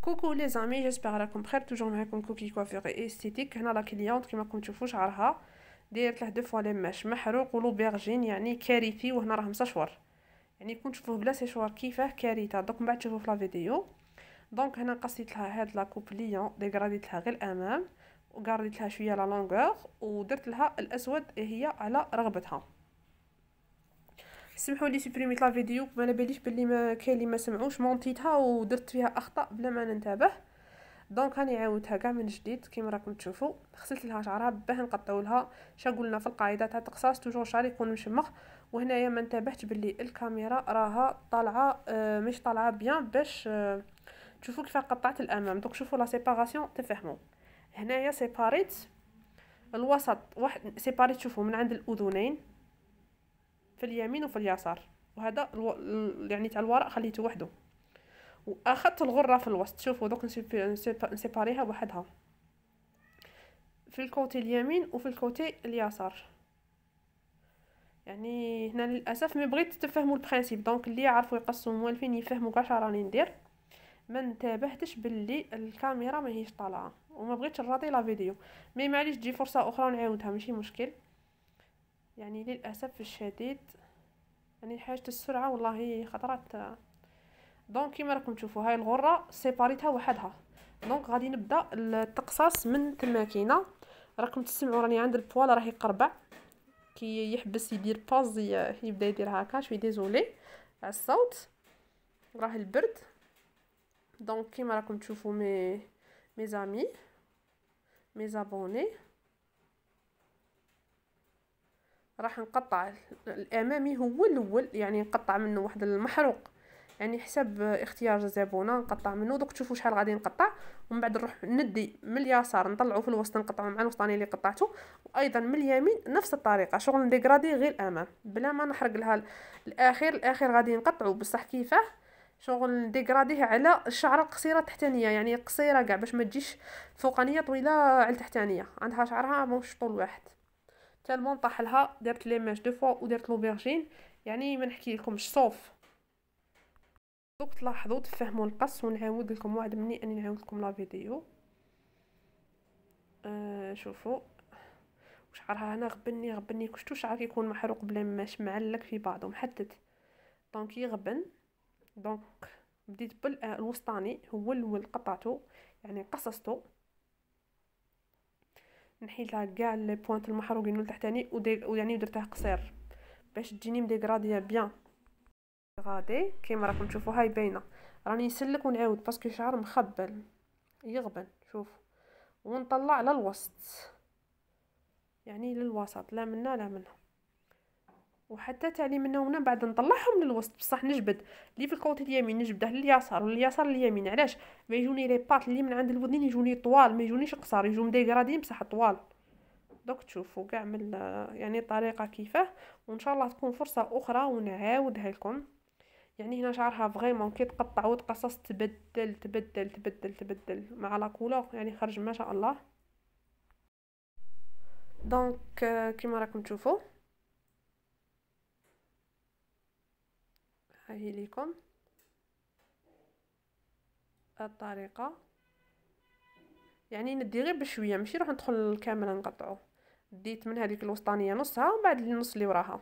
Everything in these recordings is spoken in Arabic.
كوكو لي زامي، جيسبر راكم بخير. توجور معاكم كوكي كوافير اي استيتيك. هنا لا كليونط كيما راكم تشوفوا شعرها دايرت له دو فوا لي ماش محروق ولوبيرجين، يعني كارثي، وهنا راه مسشور، يعني كون تشوفوه بلا سيشوار كيفاه كارثه. دوك من بعد تشوفوا في لا فيديو. دونك هنا قصيت لها هاد لا كوب ليون، ديغراديت لها غير الامام وقارديت لها شويه لا لونغور، ودرت لها الاسود هي على رغبتها. سمحوا لي سوبريميت لا فيديو، ما باليش بلي ما كاين اللي ما سمعوش، مونتيتها ودرت فيها اخطاء بلا ما ننتبه. دونك راني عاودتها كاع من جديد كيما راكم تشوفوا. غسلت لها شعرها باه نقطعوا لها. شا قلنا في القاعده تاع التقصاص توجور شعري يكون مشمخ، وهنايا ما انتبهت باللي الكاميرا راها طالعه مش طالعه بيان باش تشوفوا كيف قطعت الامام. دونك شوفوا لا سيباراسيون تفهموا. هنايا سيباريت الوسط واحد، سيباريت شوفوا من عند الاذنين في اليمين وفي اليسار، وهذا يعني تاع الوراء خليته وحده، واخذت الغره في الوسط. شوفوا دوك نسيباريها وحدها في الكوتي اليمين وفي الكوتي اليسار. يعني هنا للاسف ما بغيت تفهموا البرانسيپ، دونك اللي يعرفوا يقصوا موالفين يفهموا كاع راني ندير. ما انتبهتش باللي الكاميرا ماهيش طالعه وما بغيتش نراضي لا فيديو، مي معليش تجي فرصه اخرى نعاودها ماشي مشكل. يعني للاسف الشديد يعني حاجه السرعه والله خطرات. دونك كيما راكم تشوفوا هاي الغره سيباريتها وحدها. دونك غادي نبدا التقصاص من الماكينه. راكم تسمعوا راني عند البوال راه يقربع، كي يحبس يدير باز يبدا يدير هكا. شوي ديزولي على الصوت، راه البرد. دونك كيما راكم تشوفوا مي زامي مي زابوني، راح نقطع الامامي هو الاول، يعني نقطع منه واحد المحروق، يعني حسب اختيار الزبونه نقطع منه. دوك تشوفوا شحال غادي نقطع، ومن بعد نروح ندي من اليسار نطلعه في الوسط نقطعه مع الوسطاني اللي قطعته، وايضا من اليمين نفس الطريقه. شغل نديغرادي غير الامام بلا ما نحرق لها الاخير غادي نقطعه بصح كيفاه. شغل نديغراديه على الشعره القصيره التحتانيه، يعني قصيره كاع باش ما تجيش فوقانيه طويله على التحتانيه. عندها شعرها موش طول واحد تالمون طاح لها. درت لي ماش دو فوا ودرت لوبرجين، يعني ما نحكي لكمش صوف. دوك تلاحظوا تفهموا القص، ونعاود لكم واحد مني اني نعاود لكم لا فيديو. شوفوا وشعرها هنا غبني كشتو شعر كيكون محروق بلا ماش معلق في بعضه محدد، دونك يغبن. دونك بديت بالوسطاني هو الاول قطعته، يعني قصصته، نحيت لها كاع لي بوينت المحروقين التحتاني ويعني درته قصير باش تجيني مديغراديه بيان. غادي كيما راكم تشوفوا هاي باينه، راني نسلك ونعاود باسكو شعر مخبل يغبن. شوف ونطلع للوسط، يعني للوسط، لا منا لا منها، وحتى تالي منا ومنا بعد نطلعهم للوسط. بصح نجبد اللي في الكوتي اليمين نجبده لليسار واليسار لليمين. علاش؟ ما يجوني لي بات اللي من عند الودنين يجوني طوال، ما يجونيش قصار، يجون ديغرادين بصح طوال. دوك تشوفوا كاع من يعني الطريقه كيفاه. وان شاء الله تكون فرصه اخرى ونعاودها لكم. يعني هنا شعرها فريمون كي تقطع وتقصص تبدل مع لا كولور، يعني خرج ما شاء الله. دونك كيما راكم تشوفوا هاي ليكم الطريقه، يعني ندي غير بشويه ماشي راح ندخل كامل نقطعه. ديت من هذيك الوسطانيه نصها ومن بعد النص اللي وراها.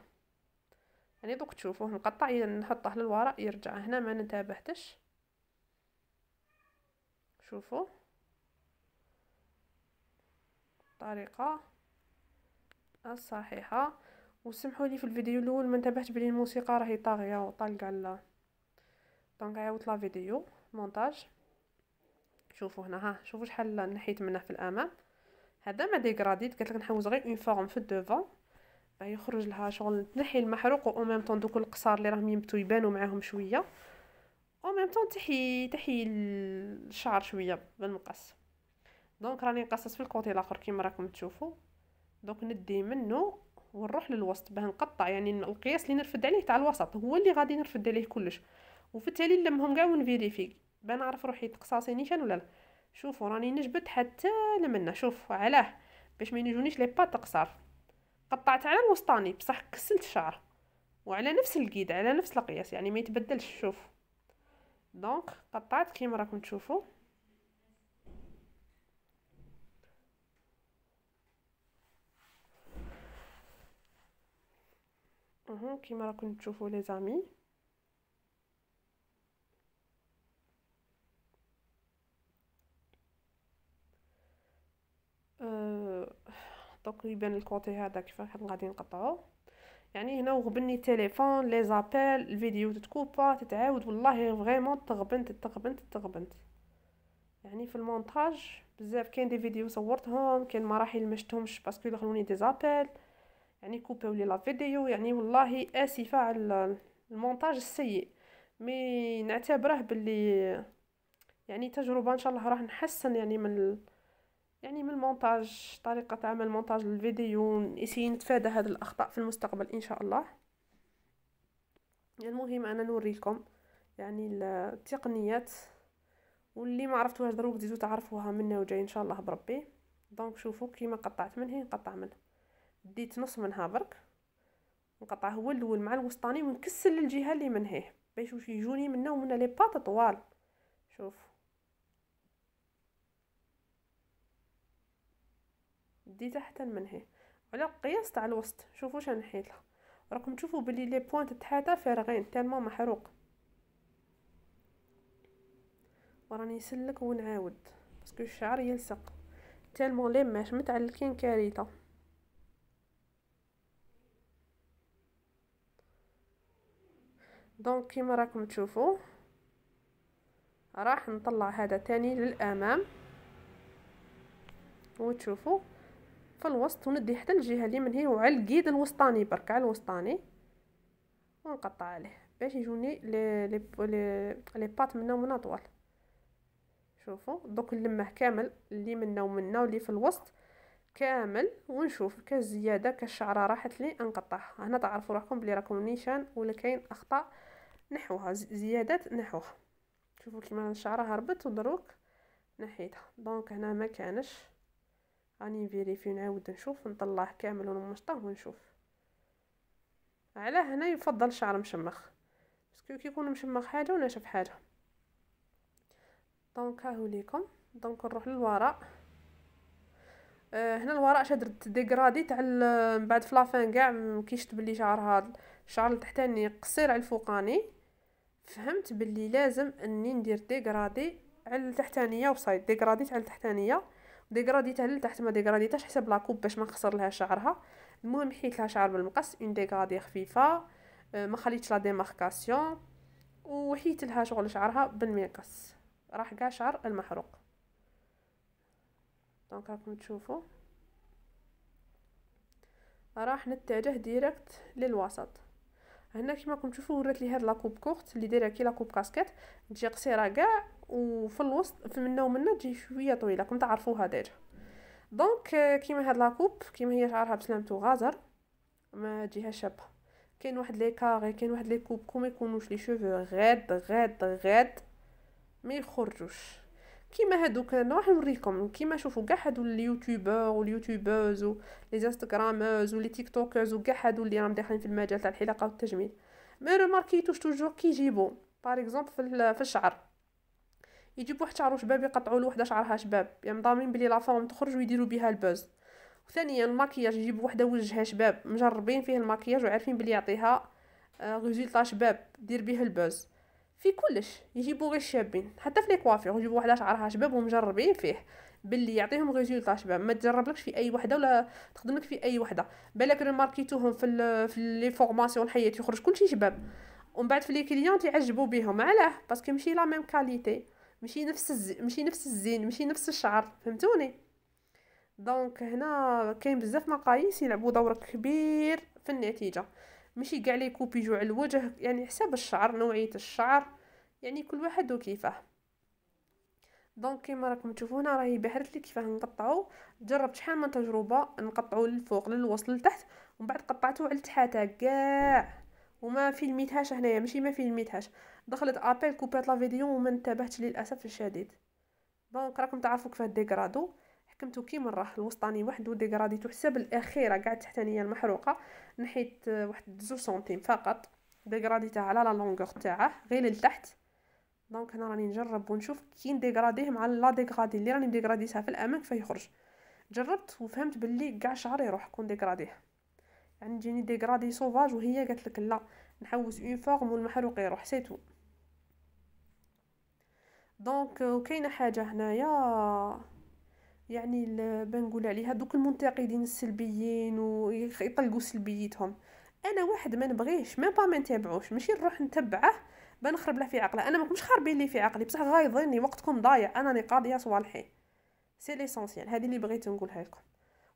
يعني دوك تشوفوه نقطع نحطه للوراء يرجع هنا ما ننتبهتش. شوفوا الطريقه الصحيحه. وسمحوا لي في الفيديو الاول ما انتبهت بلي الموسيقى راهي طاغيه وطالقه على. دونك عاودت لا فيديو مونتاج. شوفوا هنا، ها شوفوا شحال نحيت منه في الامام. هذا ما ديغراديت، قلت لك نحوز غير اون فورم في الدوفون باه يخرج لها شغل تنحي المحروق، او ميم طون دوك القصار اللي راهم يمتو يبانوا معاهم شويه، او ميم طون تحي الشعر شويه بالمقص. دونك راني نقصص في الكوتي الاخر كيما راكم تشوفوا. دونك ندي منه ونروح للوسط باه نقطع، يعني القياس اللي نرفد عليه تاع الوسط هو اللي غادي نرفد عليه كلش، وفي التالي نلمهم كاع ونفيريفي باه نعرف روحي تقصاصي نيشان ولا لا. شوفوا راني نجبد حتى لمنا. شوف علاه باش ما يجونيش لي بات قصار. قطعت على الوسطاني بصح كسلت الشعر، وعلى نفس القيد على نفس القياس، يعني ما يتبدلش. شوف دونك قطعت كيما راكم تشوفوا. كيما راكم تشوفوا لي زامي. دونك يبان الكوتي هذا كيفاش غادي نقطعو. يعني هنا وغبني التليفون، لي زابيل، الفيديو تتكوبا تتعاود، والله فريمون تغبنت. يعني في المونتاج بزاف، كاين دي فيديو صورتهم، كاين مراحل مشتهمش باسكو دخلوني دي زابيل، يعني كوباو لي لا فيديو. يعني والله اسفه على المونتاج السيء، مي نعتبره باللي يعني تجربه، ان شاء الله راح نحسن يعني يعني من المونتاج، طريقه عمل مونتاج للفيديو، نسي نتفادى هذه الاخطاء في المستقبل ان شاء الله. المهم انا نوريكم يعني التقنيات، واللي ما عرفتوهاش دروك تزيدو تعرفوها منا وجاي ان شاء الله بربي. دونك شوفوا كيما قطعت من هنا نقطع منه، ديت نص منها برك، نقطع هو الاول مع الوسطاني ونكسل للجهه اللي من هيه باش واش يجوني منا ومنا لي باط طوال. شوف ديتها حتى من هيه على القياس تاع الوسط. شوفوا واش نحيت لها، راكم تشوفوا بلي لي بوينت تحتها فارغين تالمون محروق، وراني نسلك ونعاود باسكو الشعر يلصق تالمون لي ماش متعلكين كارثه. دونك كيما راكم تشوفوا راح نطلع هذا تاني للامام، وتشوفوا في الوسط، وندي حتى الجهه اللي من هي وعلى القيد الوسطاني برك، على الوسطاني، ونقطع عليه باش يجوني لي بات منا ومنا طوال. شوفوا دوك نلمه كامل اللي منا ومنا واللي في الوسط كامل، ونشوف كزياده كالشعره راحت لي نقطعها. هنا تعرفوا راكم بلي راكم نيشان ولا كاين اخطاء نحوها، زيادات نحوها. شوفوا كيما الشعره هربت ودروك نحيتها. دونك هنا ما كانش، راني نفيريفي نعاود نشوف نطلع كامل ونمشطه ونشوف. على هنا يفضل الشعر مشمخ، باسكو كي يكون مشمخ حاجه وناشف حاجه. دونك هاهو ليكم. دونك نروح للوراء. هنا الوراء شدرت ديغرادي تاع من بعد فلافان كاع كيشت بلي شعرها الشعر التحتاني قصير على الفوقاني، فهمت بلي لازم اني ندير ديغرادي على التحتانيه وصايد، ديغراديت على التحتانيه وديغراديت على التحت، ما ديغراديتاش حسب لاكوب باش ما نخسر لها شعرها. المهم حيت لها شعر بالمقص، اون ديغرادي خفيفه، ما خليتش لا ديماركاسيون، وحيت لها شغل شعرها بالمقص، راح كاع شعر المحروق. دونك راكم تشوفوا راح نتجه ديريكت للوسط. هنا كيما راكم تشوفوا ورات لي هاد لاكوب كورت اللي دايره كي لاكوب كاسكيت، تجي قصيره كاع، وفي الوسط في منا ومنا تجي شويه طويله، راكم تعرفوها ديجا. دونك كيما هاد لاكوب كيما هي شعرها بسلامتو غازر، ما تجيها شابه. كاين واحد لي كاري، كاين واحد لي كوب كوم يكونوش لي شوفو غاد ما يخرجوش كيما هادوك. نروح نوريكم كيما شوفوا كاع هادو اليوتيوبر واليوتيوبرز ولي انستغرامرز ولي تيك توكرز وكاع هادو اللي راهم داخلين في المجال تاع الحلاقه والتجميل، ما رماركيتوش توجور كي يجيبوا باغ اكزومبل في الشعر، يجيب واحد شعرو شباب يقطعوا له وحده شعرها شباب، يعني ضامنين بلي لا فورم تخرج ويديروا بها البوز. وثانيا الماكياج، يجيب وحده وجهها شباب مجربين فيه الماكياج وعارفين بلي يعطيها ريزولطا شباب دير به البوز. في كلش يجيبوا غير الشابين، حتى في لي كوافير يجيبوا وحده شعرها شباب ومجربين فيه باللي يعطيهم ريزولطا شباب. ما تجربلكش في اي وحده ولا تخدملك في اي وحده، بالك ريماركيتوهم في لي فورماسيون الحياه يخرج كلشي شباب، ومن بعد في لي كليونت يعجبوا بهم. علاه؟ باسكو ماشي لا ميم كاليتي، ماشي نفس الزين، ماشي نفس الشعر، فهمتوني؟ دونك هنا كاين بزاف مقاييس يلعبوا دور كبير في النتيجه، ماشي كاع لي كوب يجوا على الوجه، يعني حساب الشعر، نوعيه الشعر، يعني كل واحد وكيفاه. دونك كيما راكم تشوفوا هنا راهي بحرت لي كيفاه نقطعوا. جربت شحال من تجربه نقطعوا للفوق للوسط لتحت، ومن بعد قطعته على التحاته كاع وما فيلميتهاش. هنايا ماشي ما فيلميتهاش، دخلت ابل كوبيت لا فيديو وما انتبهتش للاسف الشديد. دونك راكم تعرفوا كيفاه ديغرادو، حكمتو كيما راه الوسطاني واحد وديغراديتو حساب الاخيره كاع التحتانيه المحروقه، نحيت واحد 2 سنتيم فقط، ديغراديتها على لا لونغور تاعه غير لتحت. دونك هنا راني نجرب ونشوف كي نديغراديه مع لا ديغرادي اللي راني ديغراديتها في الامام كيف يخرج. جربت وفهمت باللي كاع شعر يروح كون ديغراديه، يعني تجيني ديغرادي سوفاج وهي قالت لك لا نحوس اون فورم والمحروق يروح سيتو. دونك وكاينه حاجه هنايا يعني بنقول عليها دوك المنتقدين السلبيين ويطلقوا سلبيتهم. انا واحد ما نبغيش ما نتابعوش، ماشي نروح نتبعه بنخرب له في عقله. انا ماكمش خاربين لي في عقلي بصح غايضيني، وقتكم ضايع، انا راني قاضيه صوالحي. سي ليسونسيال، هذه اللي بغيت نقولها لكم،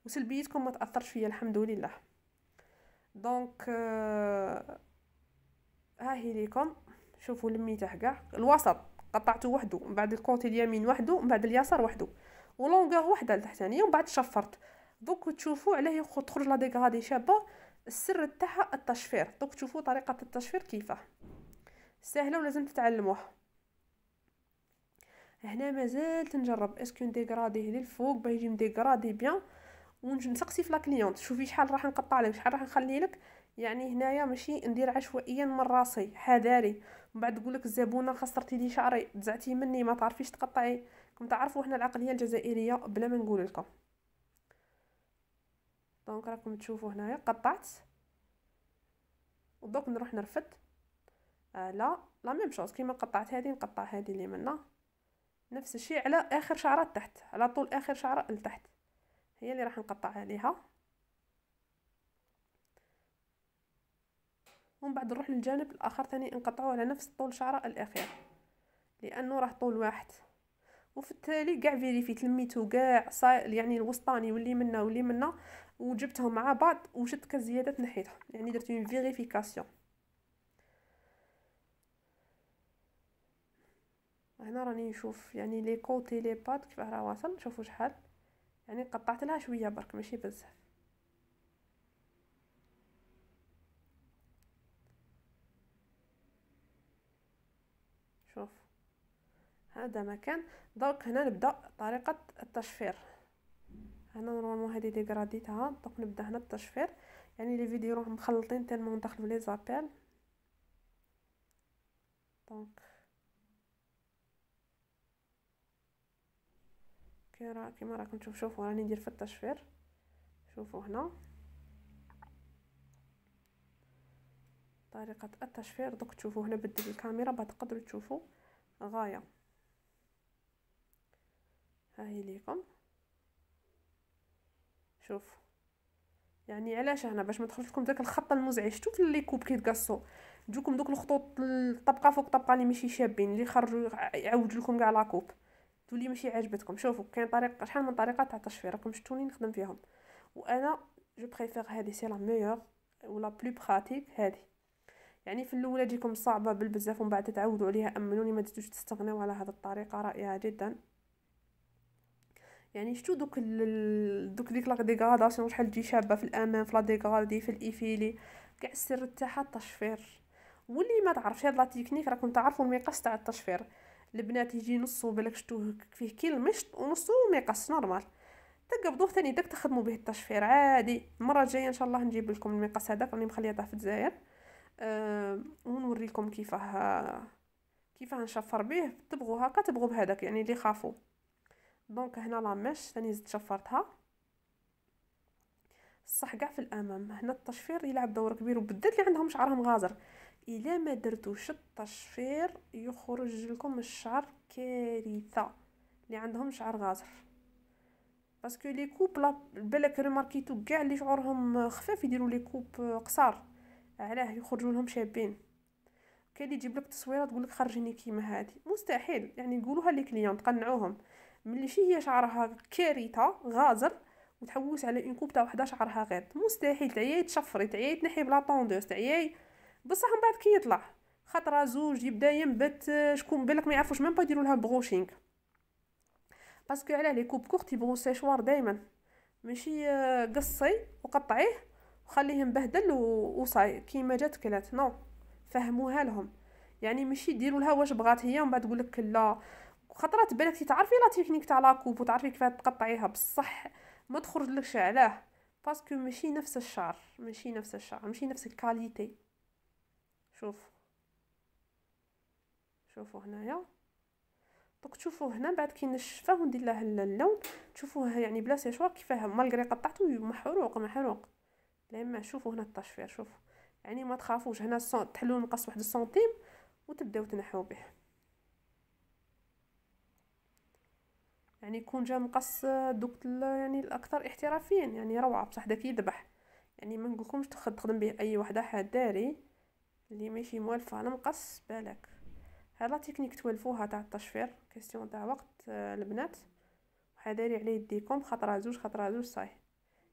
وسلبيتكم ما تاثرش فيا الحمد لله. دونك ها هي ليكم. شوفوا لميته كاع الوسط قطعته وحده، من بعد الكوتي اليمين وحده، من بعد اليسار وحده، ولونغور وحده لتحتانيه، ومن بعد شفرت. دوك تشوفوا علاه تخرج لا ديغرادي شابه. السر تاعها التشفير. دوك تشوفوا طريقه التشفير كيفاه سهله ولازم تتعلموها. هنا مازلت نجرب اسكو نديغراديه للفوق باه يجي مديغرادي بيان، ونسقسي في لا كليونط شوفي شحال راح نقطع لك شحال راح نخلي لك. يعني هنايا ماشي ندير عشوائيا من راسي، حذاري. من بعد تقول لك الزبونه خسرتي لي شعري، تزعتي مني ما تعرفيش تقطعي. كم تعرفوا احنا العقليه الجزائريه بلا ما نقول لكم. دونك راكم تشوفوا هنايا قطعت، ودوك نروح نرفد. لا ميم شوز كيما قطعت هذه نقطع هذه اللي منا، نفس الشيء على اخر شعره تحت، على طول اخر شعره لتحت هي اللي راح نقطع عليها. ومن بعد نروح للجانب الاخر ثاني نقطعوه على نفس طول شعره الاخير، لانه راه طول واحد. وفي التالي كاع فيريفيت لميتو كاع يعني الوسطاني واللي منا وجبتهم مع بعض وشدت كالزيادات نحيتهم، يعني درت اون فيريفيكاسيون. هنا راني نشوف يعني لي كوتي لي بات كيفاه راه واصل. شوفوا شحال يعني قطعت لها شويه برك ماشي بزاف. شوف هذا مكان. دونك هنا نبدا طريقه التشفير. هنا نورمالمون هذه ديغراديتها، دونك نبدا هنا التشفير. يعني لي فيديو راهم مخلطين تالمون ندخلوا في لي زابيل. دونك كيما راكم شوفوا راني ندير في التشفير. شوفوا هنا طريقه التشفير. دوك تشوفوا هنا بدل الكاميرا باه تقدروا تشوفوا غايه. ها هي ليكم. شوف يعني علاش هنا باش ما تدخلش لكم داك الخط المزعج. شفتوا في لي كوب كيتقصوا تجوكم دوك الخطوط طبقه فوق طبقه اللي ماشي شابين، اللي يخرجوا يعوجوا لكم كاع لاكوب تولي ماشي عاجبتكم. شوفوا كاين طريقه شحال من طريقه تاع التشفير راكم شفتوني نخدم فيهم، وانا جو بريفير هذه سي لا ميور ولا بلو براتيك هذه. يعني في الاولى تجيكم صعبه بالبزاف ومن بعد تتعودوا عليها. امنوني ما تزيدوش تستغناو على هذه الطريقه، رائعه جدا. يعني شتو دوك ديك لا ديغراداسيون شحال تجي شابه في الامام، في لا ديغرادي، في الايفيلي، كاع السر تاعها التشفير. واللي ما تعرفش هاد لا تكنيك راكم تعرفوا المقص تاع التشفير. البنات يجي نصو بالك شتوه فيه كي المشط ونصو مقص نورمال، تقبضوه ثاني داك تخدموا به التشفير عادي. المره الجايه ان شاء الله نجيب لكم المقص هذاك راني مخليه في الجزائر. ونوريكم كيفاه نشفر به. تبغوا هكا تبغوا بهذاك يعني اللي خافوا. دونك هنا لاميش ثاني زدت شفرتها صح كاع في الامام. هنا التشفير يلعب دور كبير، وبالذات اللي عندهم شعرهم غازر. الا ما درتوش التشفير يخرج لكم الشعر كارثه اللي عندهم شعر غازر. باسكو لي كوب بالك ريماركيتو كاع اللي شعورهم خفاف يديروا لي كوب قصار، علاه يخرجوا لهم شابين. كاين اللي يجيب لك تصويره تقول لك خرجيني كيما هذه، مستحيل. يعني نقولوها لي كليون تقنعوهم ملي شي هي شعرها كارثه غازر وتحوس على اون كوب تاع وحده شعرها غير، مستحيل. تعياي تشفري، تعياي تنحي بلا طوندوس، تعياي بصح من بعد كي يطلع خطره زوج يبدا ينبت. شكون بالك ما يعرفوش ميم با يديروا لها بروشينغ. باسكو علاه لي كوب كورت يبغوا سيشوار دائما، ماشي قصي وقطعيه وخليه مبهدل وصاي كيما جات كلات. نو فهموها لهم، يعني ماشي ديروا لها واش بغات هي ومن بعد تقول لك لا. خطرات بالك تعرفي لا تكنيك تاع لاكوب وتعرفي كيف تقطعيها بصح ما تخرج لكش. علاه؟ باسكو ماشي نفس الشعر، ماشي نفس الكاليتي. شوفوا هنايا. دوك تشوفوا هنا بعد كي نشفه وندير له اللون تشوفوه يعني بلا سيشوار كيفاه مالغري قطعته محروق. لما شوفوا هنا التشفير، شوفوا يعني ما تخافوش. هنا تحلوا المقص واحد السنتيم وتبداو تنحوا به. يعني يكون جا مقص دوك يعني الاكثر احترافيا، يعني روعه بصح داك يذبح. يعني ما نقولكمش تخدم به اي وحده حداري اللي ماشي موالفه على مقص بالك. هذا تكنيك تولفوها تاع التشفير، كيستيون تاع وقت البنات. وحداري على يديكم خطره زوج خطره زوج صاي،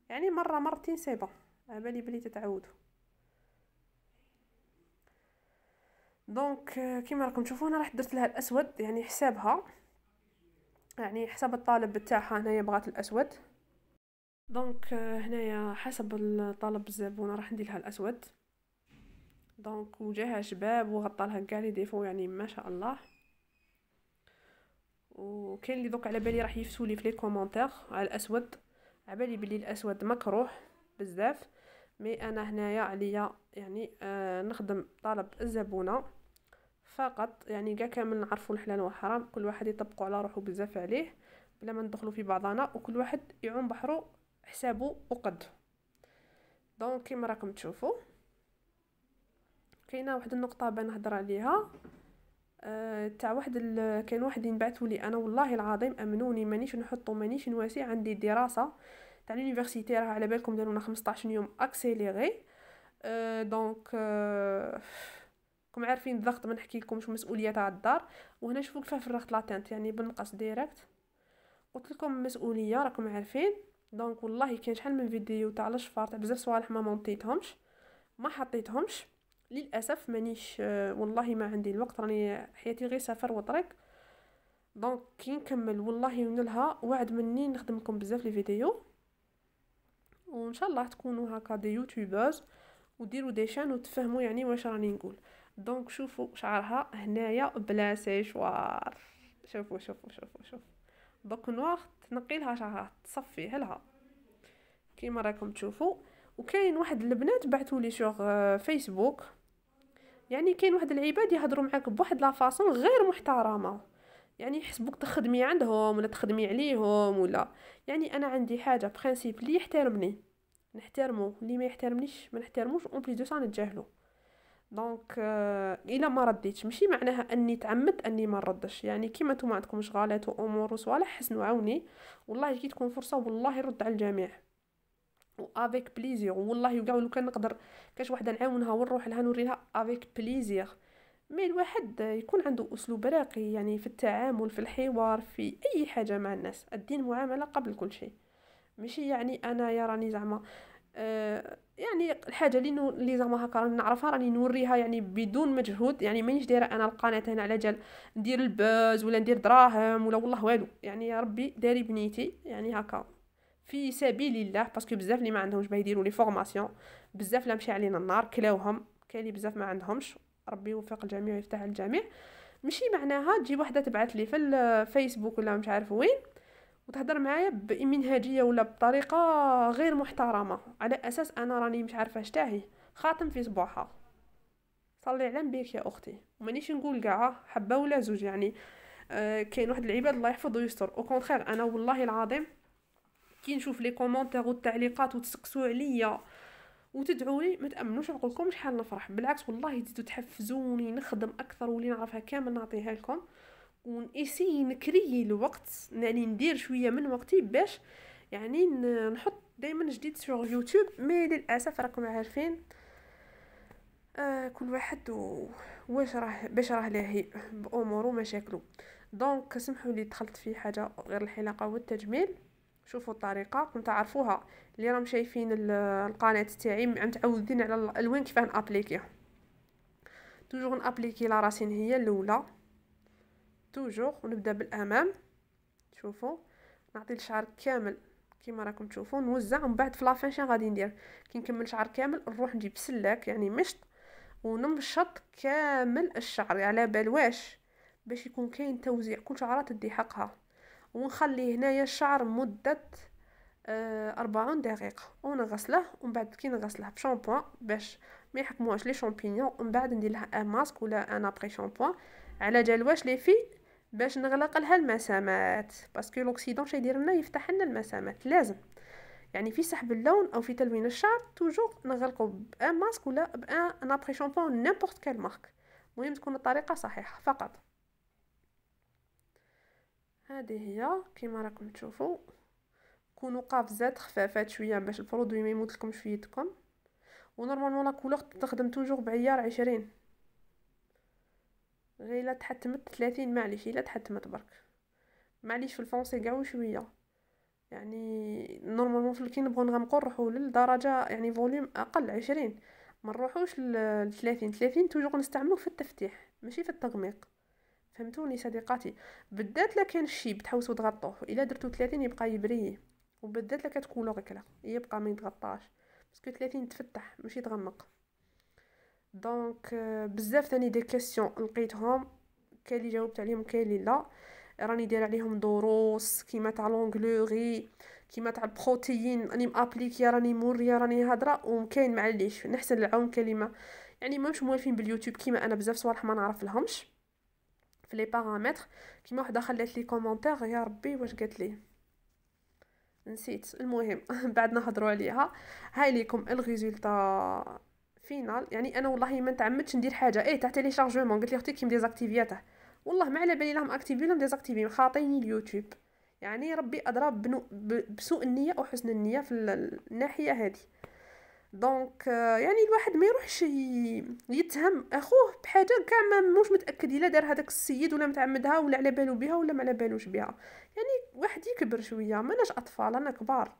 يعني مره مرتين سي بون، على بالي بلي تتعودوا. دونك كيما راكم تشوفوا انا راح درت لها الاسود، يعني حسابها، يعني حسب الطالب بتاعها. هنايا بغات الاسود، دونك هنايا حسب الطلب الزبونه راح ندير لها الاسود. دونك وجهها شباب وغطى لها كاع لي ديفو، يعني ما شاء الله. وكاين اللي دوك على بالي راح يفسولي في لي كومونتير على الاسود، على بالي بلي الاسود مكروه بزاف. مي انا هنايا عليا يعني نخدم طلب الزبونه فقط، يعني كاع كامل نعرفوا الحلال والحرام، كل واحد يطبقوا على روحه بزاف عليه بلا ما ندخلوا في بعضنا، وكل واحد يعوم بحرو حسابه وقد. دونك كيما راكم تشوفوا كاينه واحد النقطه بان نهضر عليها تاع واحد كاين واحد ينبعثوا لي انا والله العظيم امنوني مانيش نحطو مانيش نواسي، عندي دراسه تاع لونيفرسيتي راه على بالكم دارونا 15 يوم اكسيليري. دونك كم عارفين الضغط ما نحكي لكمش مسؤوليه تاع الدار. وهنا شوفوا كيف فرغت لاتنت يعني بالمقص ديريكت، قلت لكم مسؤوليه راكم عارفين. دونك والله كاين شحال من فيديو تاع الشفار تاع بزاف صوالح ما مونطيتهمش ما حطيتهمش للاسف، مانيش والله ما عندي الوقت، راني حياتي غير سفر وطريق. دونك كي نكمل والله ونلها وعد مني نخدم لكم بزاف لي فيديو، وان شاء الله تكونوا هكا دي يوتيوبرز وديروا دي شان وتفهموا يعني واش راني نقول. دونك شوفوا شعرها هنايا بلا سيشوار، شوفوا شوفوا شوفوا شوفوا دوك نوار تنقي لها شعرها تصفيه لها كيما راكم تشوفوا. وكاين واحد البنات بعثوا لي شوغ فيسبوك، يعني كاين واحد العباد يهضروا معاك بواحد لا فاصون غير محترمه، يعني يحسبوك تخدمي عندهم ولا تخدمي عليهم ولا. يعني انا عندي حاجه برينسيپ اللي يحترمني نحترمه، اللي ما يحترمنيش ما نحترموش، اون بليس دو سا نتجاهلو. دونك الا ما رديتش ماشي معناها اني تعمدت اني ما نردش، يعني كيما نتوما عندكم شغالات وامور وصوالح حسنوا عاوني، والله كي تكون فرصه والله رد على الجميع و افيك بليزير. والله وكاع لو كان نقدر كاش وحده نعاونها ونروح لها نوري لها افيك بليزير. مي الواحد يكون عنده اسلوب راقي يعني في التعامل في الحوار في اي حاجه مع الناس، الدين معامله قبل كل شيء. ماشي يعني انا يا راني زعما يعني الحاجه اللي زعما هكا راني نعرفها راني نوريها يعني بدون مجهود، يعني مانيش دايره انا القناه هنا على جال ندير البوز ولا ندير دراهم ولا والله والو، يعني يا ربي داري بنيتي يعني هكا في سبيل الله، باسكو بزاف اللي ما عندهمش باه يديروا لي فورماسيون، بزاف لا مشي علينا النار كلاوهم، كاين اللي بزاف ما عندهمش. ربي يوفق الجميع ويفتح الجميع. ماشي معناها تجي وحده تبعث لي في الفيسبوك ولا مش عارف وين وتهضر معايا بمنهجيه ولا بطريقه غير محترمه على اساس انا راني مش عارفه اشتاهي خاتم في صباحها. صلي على نبيك يا اختي. ومانيش نقول كاع حبه ولا زوج يعني كاين واحد العباد الله يحفظه ويستر، او كونترير انا والله العظيم كي نشوف لي كومونتير والتعليقات وتسقسوا عليا وتدعوا لي ما تامنوش نقولكم شحال نفرح، بالعكس والله تزيدوا تحفزوني نخدم اكثر واللي نعرفها كامل نعطيها لكم، ونسي نكري الوقت يعني ندير شويه من وقتي باش يعني نحط دائما جديد سور يوتيوب. مي للاسف راكم عارفين كل واحد واش راه باش راه لاهي باموره ومشاكله. دونك سمحوا لي دخلت في حاجه غير الحلاقه والتجميل. شوفوا الطريقه كنت تعرفوها اللي راهم شايفين القناه تاعي متعودين على الالوان كيفاه نابليكي. توجور نابليكي لا راسين هي الاولى توجور، ونبدا بالامام. شوفوا نعطي الشعر كامل كيما راكم تشوفوا نوزع، ومن بعد في لافين غادي ندير كي نكمل شعر كامل نروح نجيب سلاك يعني مشط ونمشط كامل الشعر على بال واش باش يكون كاين توزيع كل شعره تدي حقها. ونخلي هنايا الشعر مده 40 دقيقه ونغسله، ومن بعد كي نغسله بشامبوان باش ما يحكموش لي شامبينيون، ومن بعد ندير لها ان ماسك ولا ان ابري شامبوان على جال واش لي في باش نغلق لها المسامات، باسكو لوكسيدون شي يدير لنا يفتح لنا المسامات لازم. يعني في سحب اللون او في تلوين الشعر توجور نغلقوا بان ماسك ولا بان ابري شامبون نيمبورت كال مارك. المهم تكون الطريقه صحيحه فقط. هذه هي كما راكم تشوفوا. كونوا قافزات خفافات شويه باش البرودوي ما يموتلكمش في يدكم. ونورمالمون لا كولور تخدم توجور بعيار 20. غير الا تحتمت 30 معليش، الا تحتمت برك معليش في الفونسي كاع وشويه. يعني نورمالمون في كي نبغوا نغمقوا نروحوا للدرجه يعني فوليوم اقل 20، ما نروحوش ل 30. 30 توجور نستعملوه في التفتيح ماشي في التغميق. فهمتوني صديقاتي؟ بالذات لا كان الشيب تحوسوا تغطوه، الا درتو 30 يبقى يبري، وبالذات لا كانت كولور كلا يبقى ما يتغطاش باسكو 30 تفتح ماشي تغمق. دونك بزاف ثاني دي كيسيون لقيتهم، كاين اللي جاوبت عليهم كاين اللي لا. راني داير عليهم دروس كيما تاع لونغلوغي، كيما تاع البروتيين راني مابليكيا راني موريا راني هضره. وكاين معليش نحسن العون كلمه يعني ماهمش موالفين باليوتيوب كيما انا بزاف صوالح ما نعرف لهمش في لي بارامتر. كيما وحده خلات لي كومونتير يا ربي واش قالت لي نسيت. المهم بعد نهضروا عليها. هاي ليكم الريزولتا فينال. يعني انا والله ما نتعمدش ندير حاجه تاع تيليشارجمون. قلت لي اختي كي ديزاكتيفياته والله ما على بالي لهم اكتيفي لهم ديزاكتيفي خاطيني اليوتيوب. يعني ربي ادرى بسوء النيه او حسن النيه في الناحيه هذه. دونك يعني الواحد ما يروحش يتهم اخوه بحاجه كاع ما مش متاكد الا دار هذاك السيد ولا متعمدها ولا على بالو بها ولا ما على بالوش بها. يعني واحد يكبر شويه، ماناش اطفال انا كبار.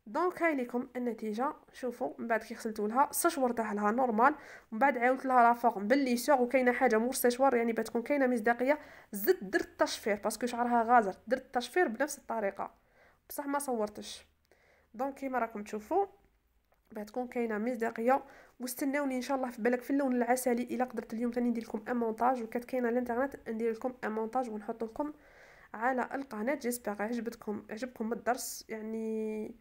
دونك هاي ليكم النتيجه. شوفوا من بعد كي غسلتوا لها سشورته لها نورمال، ومن بعد عاودت لها لا فورم بالليسور. وكاينه حاجه مور سشوار يعني بتكون كاينه مصداقيه، زدت درت تشفير باسكو شعرها غازر، درت تشفير بنفس الطريقه بصح ما صورتش. دونك كيما راكم تشوفوا بتكون كاينه مصداقيه. واستناوني ان شاء الله في بالك في اللون العسلي الا قدرت اليوم ثاني ندير لكم ان مونتاج، وكانت كاينه الانترنت ندير لكم ان مونتاج ونحط لكم على القناه. جيسبر عجبكم الدرس يعني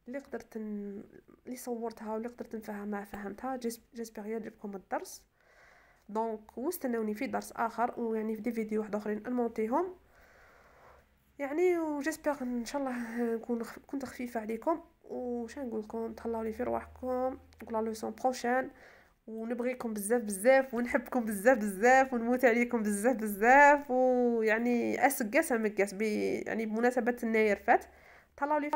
اللي قدرت اللي صورتها واللي قدرت نفهمها فهمتها. جيسبر يعجبكم الدرس. دونك واستناوني في درس اخر ويعني في دي فيديو واحد اخرين نمونتيهم يعني. وجيسبر ان شاء الله كنت خفيفه عليكم. وش نقول لكم تهلاو لي في رواحكم. نقول لا لوسون بروشين. ونبغيكم بزاف بزاف ونحبكم بزاف بزاف ونموت عليكم بزاف بزاف. ويعني اسقاس امقاس يعني بمناسبه الناير فات. تهلاو لي